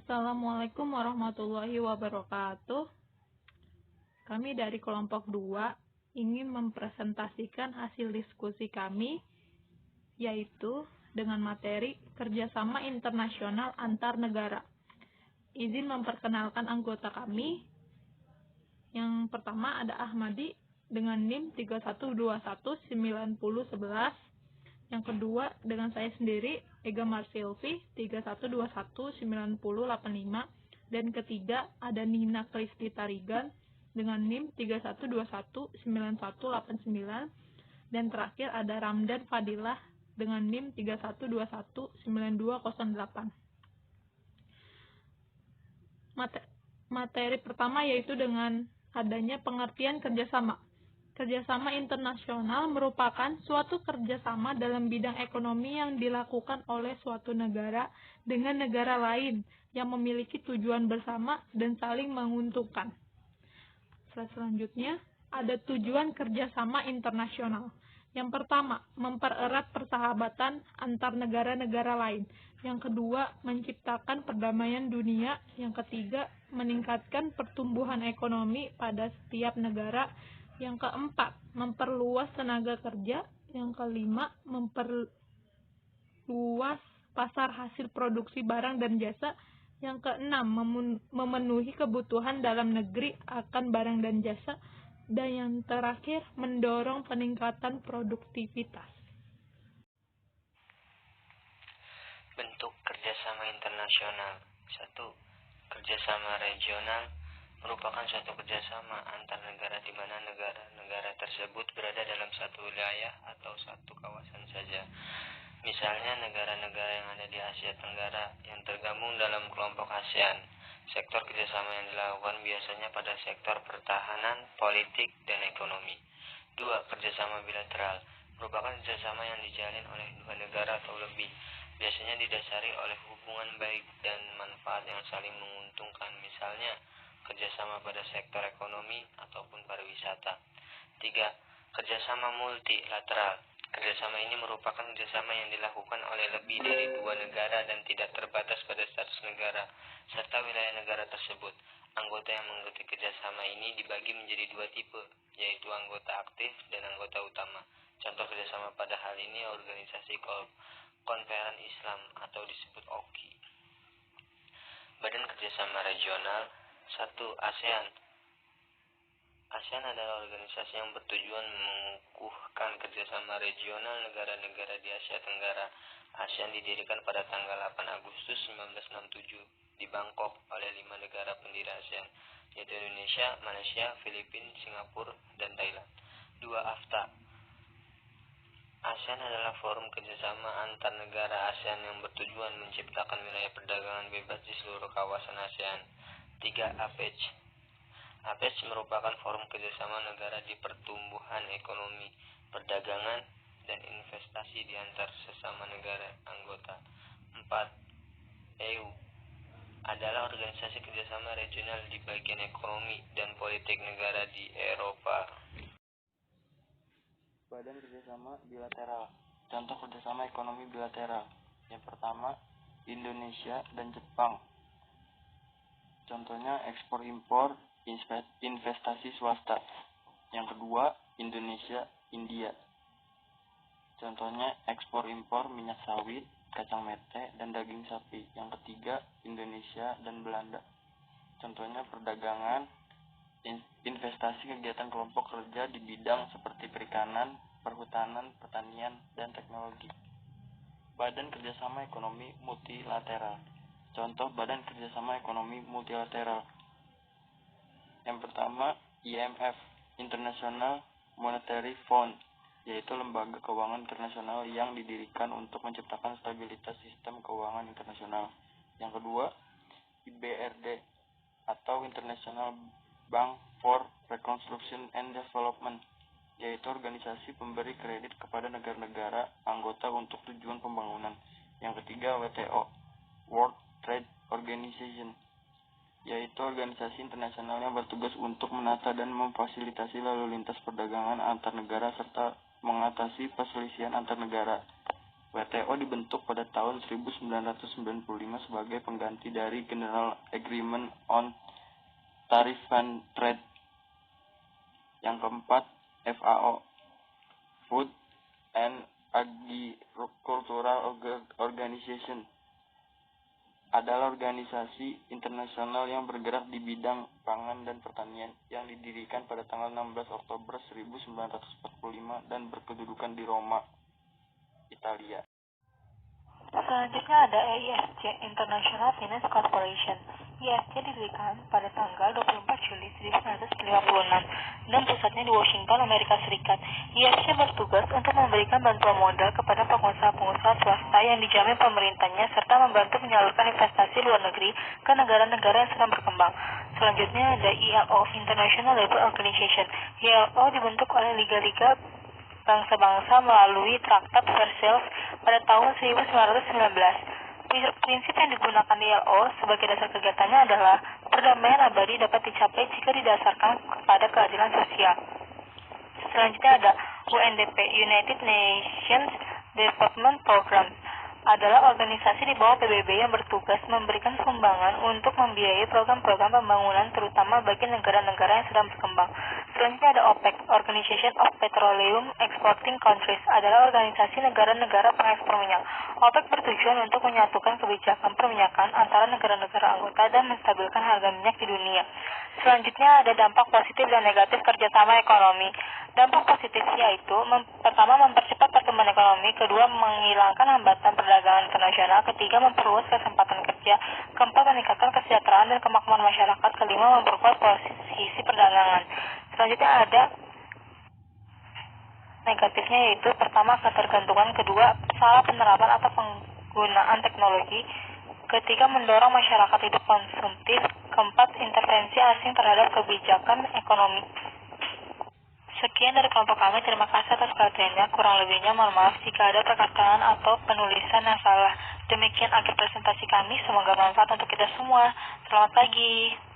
Assalamualaikum warahmatullahi wabarakatuh. Kami dari kelompok 2 ingin mempresentasikan hasil diskusi kami, yaitu dengan materi kerjasama internasional antar negara. Izin memperkenalkan anggota kami. Yang pertama ada Ahmadi dengan NIM 31219011. Yang kedua dengan saya sendiri, Ega Marsilvi 31219085. Dan ketiga ada Nina Kristi Tarigan dengan NIM 31219189. Dan terakhir ada Ramdan Fadilah dengan NIM 31219208. Materi pertama yaitu dengan adanya pengertian kerjasama. Kerjasama internasional merupakan suatu kerjasama dalam bidang ekonomi yang dilakukan oleh suatu negara dengan negara lain yang memiliki tujuan bersama dan saling menguntungkan. Selanjutnya, ada tujuan kerjasama internasional. Yang pertama, mempererat persahabatan antar negara-negara lain. Yang kedua, menciptakan perdamaian dunia. Yang ketiga, meningkatkan pertumbuhan ekonomi pada setiap negara. Yang keempat, memperluas tenaga kerja. Yang kelima, memperluas pasar hasil produksi barang dan jasa. Yang keenam, memenuhi kebutuhan dalam negeri akan barang dan jasa. Dan yang terakhir, mendorong peningkatan produktivitas. Bentuk kerjasama internasional. 1. Kerjasama regional merupakan suatu kerjasama antar negara di mana negara-negara tersebut berada dalam satu wilayah atau satu kawasan saja. Misalnya negara-negara yang ada di Asia Tenggara yang tergabung dalam kelompok ASEAN. Sektor kerjasama yang dilakukan biasanya pada sektor pertahanan, politik, dan ekonomi. 2. Kerjasama bilateral merupakan kerjasama yang dijalin oleh dua negara atau lebih, biasanya didasari oleh hubungan baik dan manfaat yang saling menguntungkan, misalnya kerjasama pada sektor ekonomi ataupun pariwisata. 3. Kerjasama multilateral. Kerjasama ini merupakan kerjasama yang dilakukan oleh lebih dari dua negara dan tidak terbatas pada status negara serta wilayah negara tersebut. Anggota yang mengikuti kerjasama ini dibagi menjadi dua tipe, yaitu anggota aktif dan anggota utama. Contoh kerjasama pada hal ini organisasi Konferensi Islam atau disebut OKI. Badan Kerjasama Regional. 1. ASEAN. ASEAN adalah organisasi yang bertujuan mengukuhkan kerjasama regional negara-negara di Asia Tenggara. ASEAN didirikan pada tanggal 8 Agustus 1967 di Bangkok oleh 5 negara pendiri ASEAN, yaitu Indonesia, Malaysia, Filipina, Singapura, dan Thailand. 2. AFTA. ASEAN adalah forum kerjasama antar negara ASEAN yang bertujuan menciptakan wilayah perdagangan bebas di seluruh kawasan ASEAN. 3. APEC. APEC merupakan forum kerjasama negara di pertumbuhan ekonomi, perdagangan, dan investasi di antar sesama negara anggota. 4. EU adalah organisasi kerjasama regional di bagian ekonomi dan politik negara di Eropa. Badan Kerjasama Bilateral. Contoh kerjasama ekonomi bilateral. Yang pertama, Indonesia dan Jepang. Contohnya ekspor-impor, investasi swasta. Yang kedua, Indonesia, India. Contohnya ekspor-impor minyak sawit, kacang mete, dan daging sapi. Yang ketiga, Indonesia dan Belanda. Contohnya perdagangan, investasi kegiatan kelompok kerja di bidang seperti perikanan, perhutanan, pertanian, dan teknologi. Badan Kerjasama Ekonomi Multilateral. Contoh Badan Kerjasama Ekonomi Multilateral. Yang pertama, IMF, International Monetary Fund, yaitu lembaga keuangan internasional yang didirikan untuk menciptakan stabilitas sistem keuangan internasional. Yang kedua, IBRD, atau International Bank for Reconstruction and Development, yaitu organisasi pemberi kredit kepada negara-negara anggota untuk tujuan pembangunan. Yang ketiga, WTO, World Trade Organization, yaitu organisasi internasional yang bertugas untuk menata dan memfasilitasi lalu lintas perdagangan antar negara serta mengatasi perselisihan antar negara. WTO dibentuk pada tahun 1995 sebagai pengganti dari General Agreement on Tariff and Trade. Yang keempat, FAO, Food and Agricultural Organization, adalah organisasi internasional yang bergerak di bidang pangan dan pertanian yang didirikan pada tanggal 16 Oktober 1945 dan berkedudukan di Roma, Italia. Selanjutnya ada IFC, International Finance Corporation. IFC didirikan pada tanggal 24 Juli 1956 dan pusatnya di Washington, Amerika Serikat. IFC bertugas untuk memberikan bantuan modal kepada pengusaha-pengusaha swasta yang dijamin pemerintahnya serta membantu menyalurkan investasi luar negeri ke negara-negara yang sedang berkembang. Selanjutnya ada ILO, International Labour Organization. ILO dibentuk oleh liga-liga bangsa-bangsa melalui Traktat Versailles pada tahun 1919. Prinsip yang digunakan di ILO sebagai dasar kegiatannya adalah perdamaian abadi dapat dicapai jika didasarkan kepada keadilan sosial. Selanjutnya ada UNDP, United Nations Development Program, adalah organisasi di bawah PBB yang bertugas memberikan sumbangan untuk membiayai program-program pembangunan terutama bagi negara-negara yang sedang berkembang. Selanjutnya ada OPEC, Organization of Petroleum Exporting Countries, adalah organisasi negara-negara pengekspor minyak. OPEC bertujuan untuk menyatukan kebijakan perminyakan antara negara-negara anggota dan menstabilkan harga minyak di dunia. Selanjutnya ada dampak positif dan negatif kerjasama ekonomi. Dampak positifnya yaitu pertama, mempercepat pertumbuhan ekonomi, kedua, menghilangkan hambatan perdagangan internasional, ketiga, memperluas kesempatan kerja, keempat, meningkatkan kesejahteraan dan kemakmuran masyarakat, kelima, memperkuat posisi perdagangan. Selanjutnya ada negatifnya yaitu pertama, ketergantungan, kedua, salah penerapan atau penggunaan teknologi, ketiga, mendorong masyarakat hidup konsumtif, keempat, intervensi asing terhadap kebijakan ekonomi. Sekian dari kelompok kami, terima kasih atas perhatiannya. Kurang lebihnya mohon maaf jika ada perkataan atau penulisan yang salah. Demikian akhir presentasi kami, semoga bermanfaat untuk kita semua. Selamat pagi.